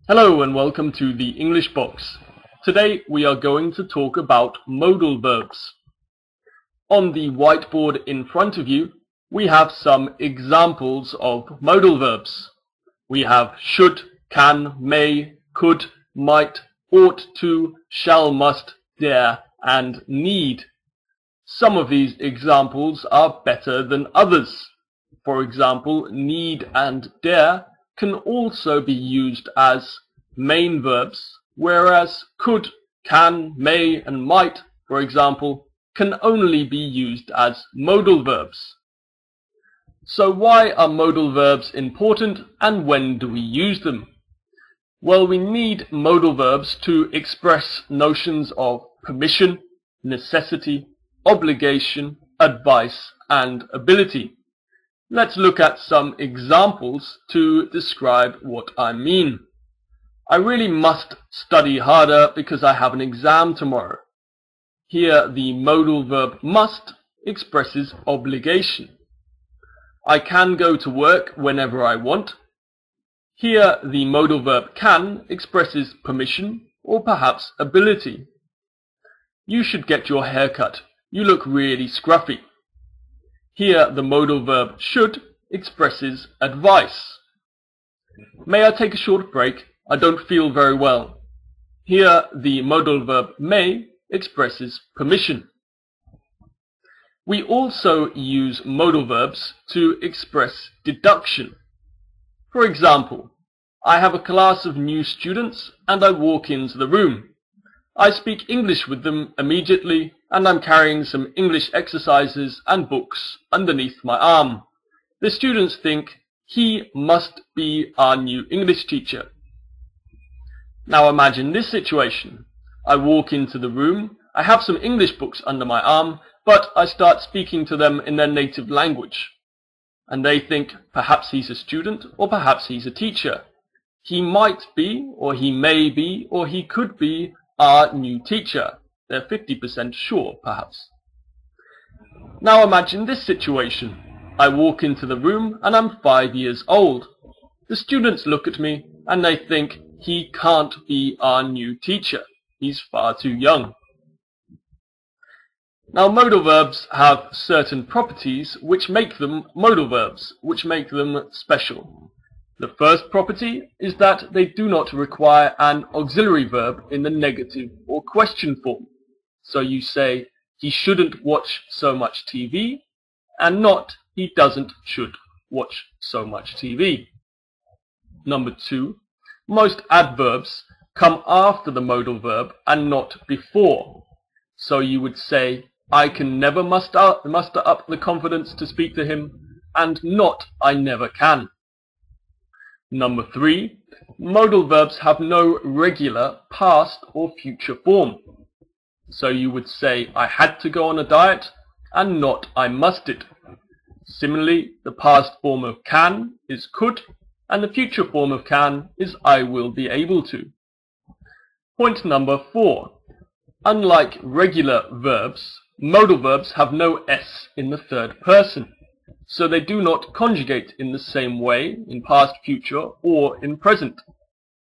Hello and welcome to the English Box. Today we are going to talk about modal verbs. On the whiteboard in front of you, we have some examples of modal verbs. We have should, can, may, could, might, ought to, shall, must, dare, and need. Some of these examples are better than others. For example, need and dare can also be used as main verbs, whereas could, can, may, and might, for example, can only be used as modal verbs. So why are modal verbs important and when do we use them? Well, we need modal verbs to express notions of permission, necessity, obligation, advice, and ability. Let's look at some examples to describe what I mean. I really must study harder because I have an exam tomorrow. Here the modal verb must expresses obligation. I can go to work whenever I want. Here the modal verb can expresses permission or perhaps ability. You should get your hair cut. You look really scruffy. Here the modal verb should expresses advice. May I take a short break? I don't feel very well. Here the modal verb may expresses permission. We also use modal verbs to express deduction. For example, I have a class of new students and I walk into the room. I speak English with them immediately and I'm carrying some English exercises and books underneath my arm. The students think he must be our new English teacher. Now imagine this situation. I walk into the room, I have some English books under my arm, but I start speaking to them in their native language. And they think perhaps he's a student or perhaps he's a teacher. He might be, or he may be, or he could be our new teacher. They're 50% sure, perhaps. Now imagine this situation. I walk into the room and I'm 5 years old. The students look at me and they think he can't be our new teacher. He's far too young. Now modal verbs have certain properties which make them modal verbs, which make them special. The first property is that they do not require an auxiliary verb in the negative or question form. So you say, he shouldn't watch so much TV, and not, he should watch so much TV. Number two, most adverbs come after the modal verb and not before. So you would say, I can never muster up the confidence to speak to him, and not, I never can. Number three, modal verbs have no regular past or future form. So you would say, I had to go on a diet, and not, I musted. Similarly, the past form of can is could, and the future form of can is I will be able to. Point number four, unlike regular verbs, modal verbs have no S in the third person. So they do not conjugate in the same way in past, future, or in present.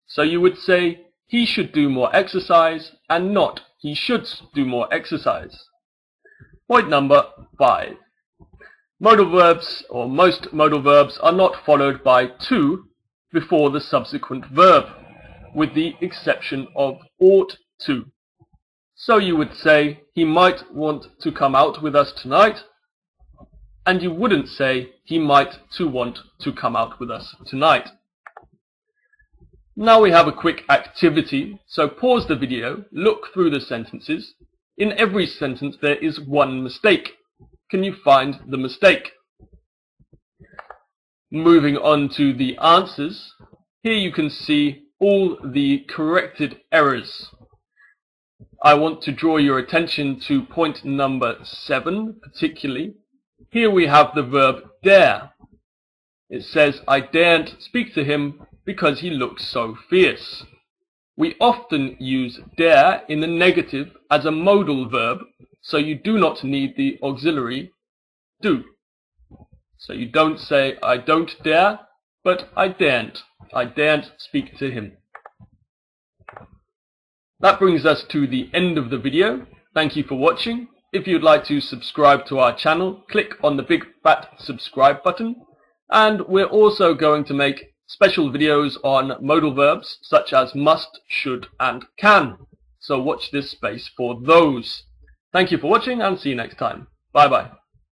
So you would say, he should do more exercise, and not, he should do more exercise. Point number 5. Modal verbs, or most modal verbs, are not followed by to before the subsequent verb, with the exception of ought to. So you would say, he might want to come out with us tonight, and you wouldn't say, he might want to come out with us tonight. Now we have a quick activity, so pause the video, look through the sentences. In every sentence there is one mistake. Can you find the mistake? Moving on to the answers, here you can see all the corrected errors. I want to draw your attention to point number 7 particularly. Here we have the verb dare. It says, I daren't speak to him because he looks so fierce. We often use dare in the negative as a modal verb, so you do not need the auxiliary do. So you don't say, I don't dare, but I daren't. I daren't speak to him. That brings us to the end of the video. Thank you for watching. If you'd like to subscribe to our channel, click on the big fat subscribe button. And we're also going to make special videos on modal verbs such as must, should and can. So watch this space for those. Thank you for watching and see you next time. Bye bye.